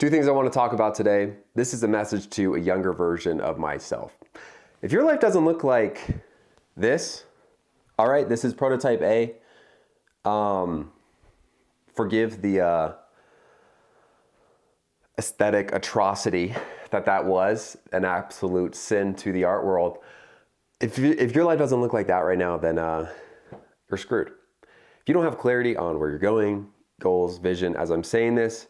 Two things I want to talk about today. This is a message to a younger version of myself. If your life doesn't look like this, all right, this is prototype A. Forgive the aesthetic atrocity that was, an absolute sin to the art world. If your life doesn't look like that right now, then you're screwed. If you don't have clarity on where you're going, goals, vision, as I'm saying this,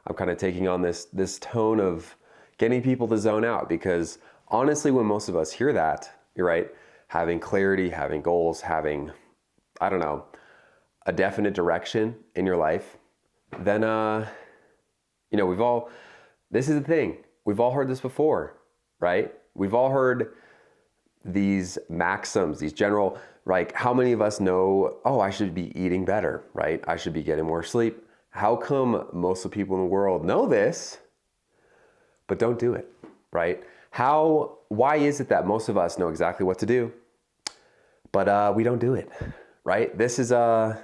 I'm kind of taking on this tone of getting people to zone out, because honestly, when most of us hear that, you're right, having clarity, having goals, having, I don't know, a definite direction in your life, then, this is the thing. We've all heard this before, right? We've all heard these maxims, these general, like, how many of us know, oh, I should be eating better, right? I should be getting more sleep. How come most of the people in the world know this, but don't do it, right? Why is it that most of us know exactly what to do, but we don't do it, right? This is what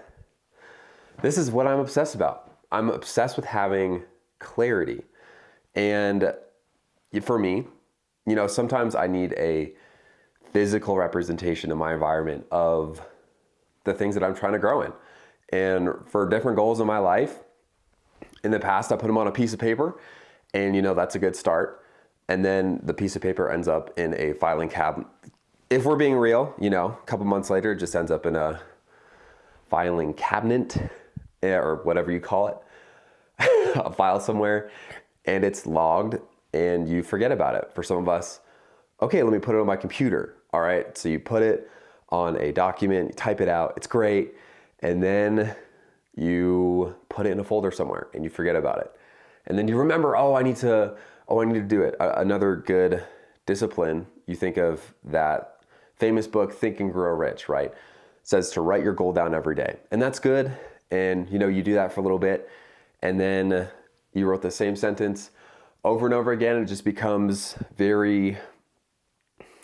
I'm obsessed about. I'm obsessed with having clarity. And for me, sometimes I need a physical representation in my environment of the things that I'm trying to grow in. And for different goals in my life, in the past, I put them on a piece of paper, and that's a good start. And then the piece of paper ends up in a filing cabinet. If we're being real, a couple months later, it just ends up in a filing cabinet, or whatever you call it, a file somewhere, and it's logged, and you forget about it. For some of us, okay, let me put it on my computer. All right, so you put it on a document, you type it out, it's great, and then you put it in a folder somewhere, and you forget about it. And then you remember, I need to do it. Another good discipline, you think of that famous book, Think and Grow Rich, right? It says to write your goal down every day. And that's good. And you do that for a little bit, and then you wrote the same sentence over and over again. It just becomes very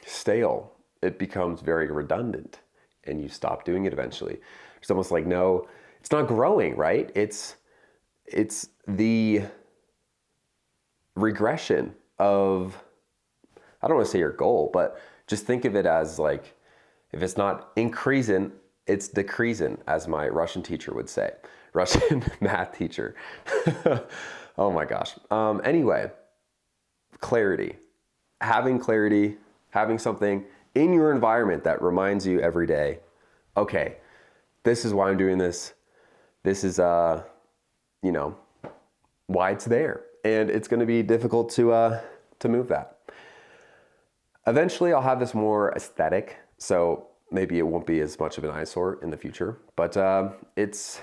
stale. It becomes very redundant, and you stop doing it eventually. It's almost like, no, it's not growing, right? It's the regression of, I don't want to say your goal, but just think of it as like, if it's not increasing, it's decreasing, as my Russian teacher would say. Russian math teacher. Oh my gosh. Anyway, clarity. Having something in your environment that reminds you every day, okay, this is why I'm doing this. This is, why it's there. And it's going to be difficult to move that. Eventually, I'll have this more aesthetic, so maybe it won't be as much of an eyesore in the future, but it's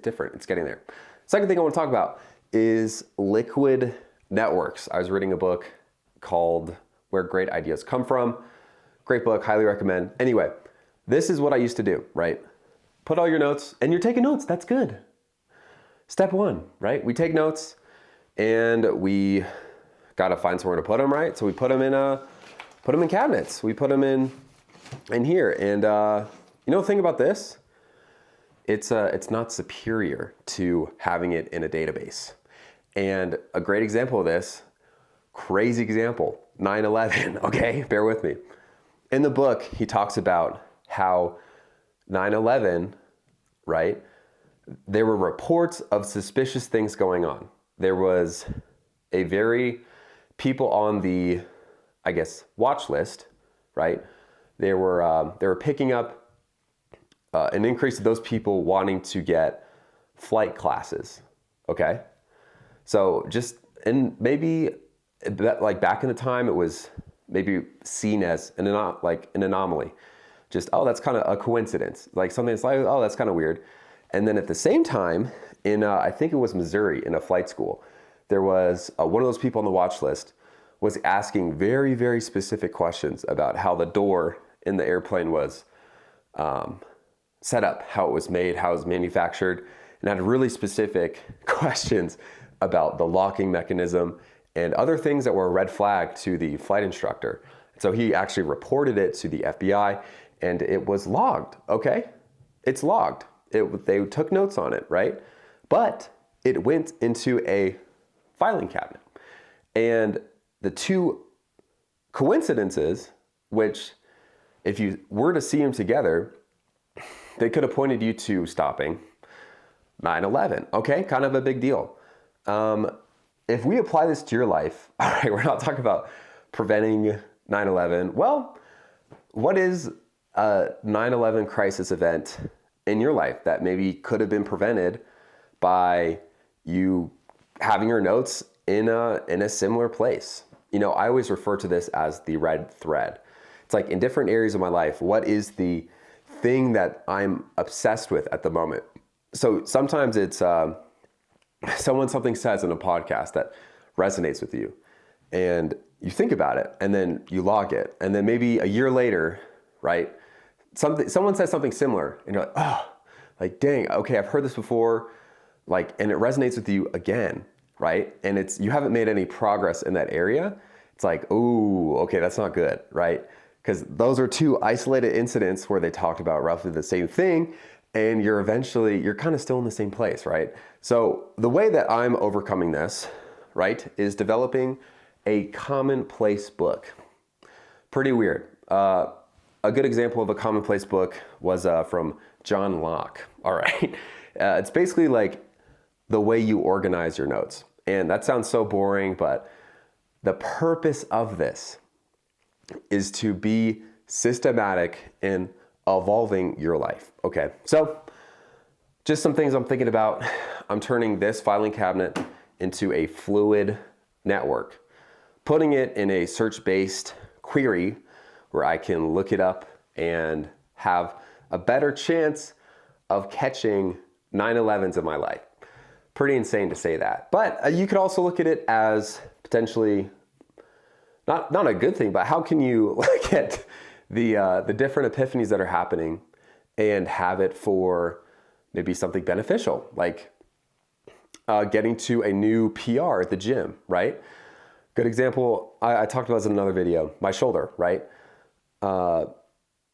different. It's getting there. Second thing I want to talk about is liquid networks. I was reading a book called Where Great Ideas Come From. Great book, highly recommend. Anyway, this is what I used to do, right? Put all your notes, and you're taking notes. That's good. Step one, right? We take notes, and we got to find somewhere to put them, right? So we put them in cabinets. We put them in here. And the thing about this, it's not superior to having it in a database. And a great example of this, crazy example, 9/11, okay? Bear with me. In the book, he talks about how 9/11, right? There were reports of suspicious things going on. There was people on the, I guess, watch list, right? They were picking up an increase of those people wanting to get flight classes, okay? So maybe like back in the time, it was maybe seen as an anomaly. Just, that's kind of a coincidence. Like something that's like, that's kind of weird. And then at the same time, in I think it was Missouri, in a flight school, there was one of those people on the watch list was asking very, very specific questions about how the door in the airplane was set up, how it was made, how it was manufactured, and had really specific questions about the locking mechanism and other things that were a red flag to the flight instructor. So he actually reported it to the FBI, and it was logged, okay? It's logged. They took notes on it, right? But it went into a filing cabinet. And the two coincidences, which if you were to see them together, they could have pointed you to stopping 9/11. Okay, kind of a big deal. If we apply this to your life, all right, we're not talking about preventing 9/11. Well, what is a 9/11 crisis event in your life that maybe could have been prevented by you having your notes in a similar place? You know, I always refer to this as the red thread. It's like in different areas of my life, what is the thing that I'm obsessed with at the moment? So sometimes it's something says in a podcast that resonates with you, and you think about it, and then you log it, and then maybe a year later, right? Someone says something similar, and you're like, oh, like dang, okay, I've heard this before, like, and it resonates with you again, right? And it's you haven't made any progress in that area. It's like, ooh, okay, that's not good, right? Because those are two isolated incidents where they talked about roughly the same thing, and you're kind of still in the same place, right? So the way that I'm overcoming this, right, is developing a commonplace book. Pretty weird. A good example of a commonplace book was from John Locke, all right? It's basically like the way you organize your notes. And that sounds so boring, but the purpose of this is to be systematic in evolving your life. Okay, so just some things I'm thinking about. I'm turning this filing cabinet into a fluid network, putting it in a search-based query where I can look it up and have a better chance of catching 9/11s in my life. Pretty insane to say that. But you could also look at it as potentially not a good thing, but how can you get the different epiphanies that are happening and have it for maybe something beneficial, like getting to a new PR at the gym, right? Good example, I talked about this in another video, my shoulder, right?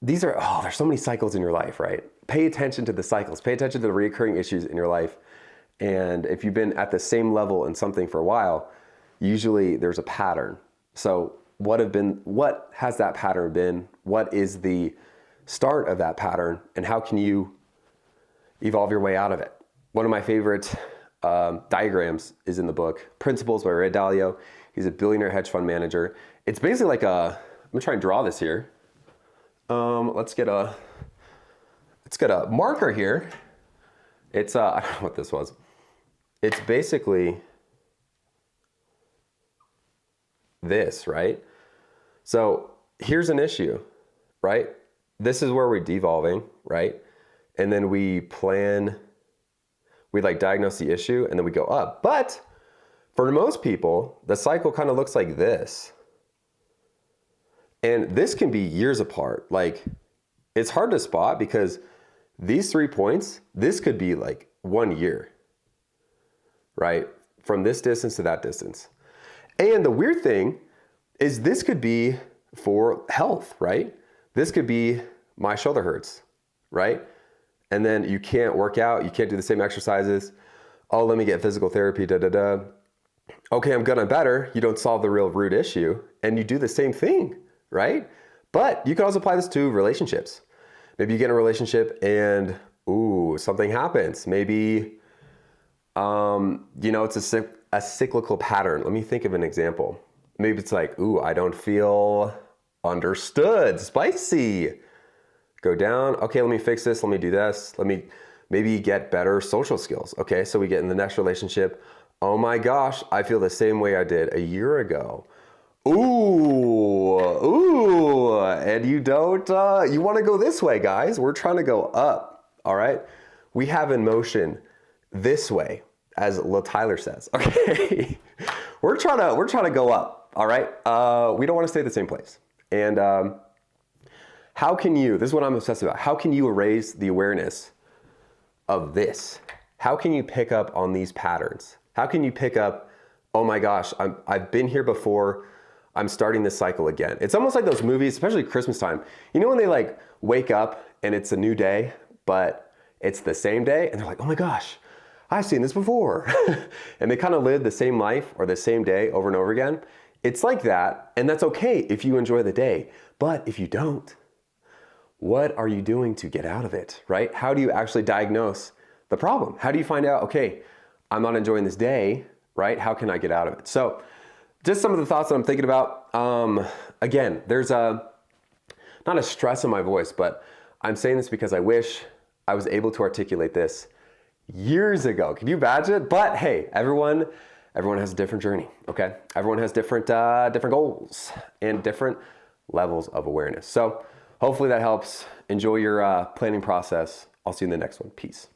There's so many cycles in your life, right? Pay attention to the cycles, pay attention to the recurring issues in your life. And if you've been at the same level in something for a while, usually there's a pattern. So what has that pattern been? What is the start of that pattern? And how can you evolve your way out of it? One of my favorite diagrams is in the book, Principles by Ray Dalio. He's a billionaire hedge fund manager. It's basically like I'm gonna try and draw this here. Let's get a marker here. It's I don't know what this was. It's basically this, right? So here's an issue, right? This is where we're devolving, right? And then we diagnose the issue, and then we go up. But for most people, the cycle kind of looks like this. And this can be years apart. Like, it's hard to spot because these 3 points, this could be like 1 year, right? From this distance to that distance. And the weird thing is this could be for health, right? This could be my shoulder hurts, right? And then you can't work out, you can't do the same exercises. Oh, let me get physical therapy, Okay, I'm gonna better. You don't solve the real root issue, and you do the same thing, right? But you can also apply this to relationships. Maybe you get in a relationship and, something happens. Maybe, it's a cyclical pattern. Let me think of an example. Maybe it's like, I don't feel understood, spicy. Go down, okay, let me fix this, let me do this. Let me maybe get better social skills. Okay, so we get in the next relationship. Oh my gosh, I feel the same way I did a year ago. And you don't, you want to go this way, guys. We're trying to go up, all right? We have in motion this way, as Lil Tyler says, okay? we're trying to go up, all right? We don't want to stay at the same place. And how can you, this is what I'm obsessed about, how can you raise the awareness of this? How can you pick up on these patterns? How can you pick up, oh my gosh, I've been here before, I'm starting this cycle again. It's almost like those movies, especially Christmas time. You know when they like wake up and it's a new day, but it's the same day? And they're like, oh my gosh, I've seen this before. And they kind of live the same life or the same day over and over again. It's like that, and that's okay if you enjoy the day. But if you don't, what are you doing to get out of it, right? How do you actually diagnose the problem? How do you find out, okay, I'm not enjoying this day, right? How can I get out of it? So just some of the thoughts that I'm thinking about. Again, there's not a stress in my voice, but I'm saying this because I wish I was able to articulate this years ago. Can you imagine? But hey, everyone has a different journey, okay? Everyone has different goals and different levels of awareness. So hopefully that helps. Enjoy your planning process. I'll see you in the next one. Peace.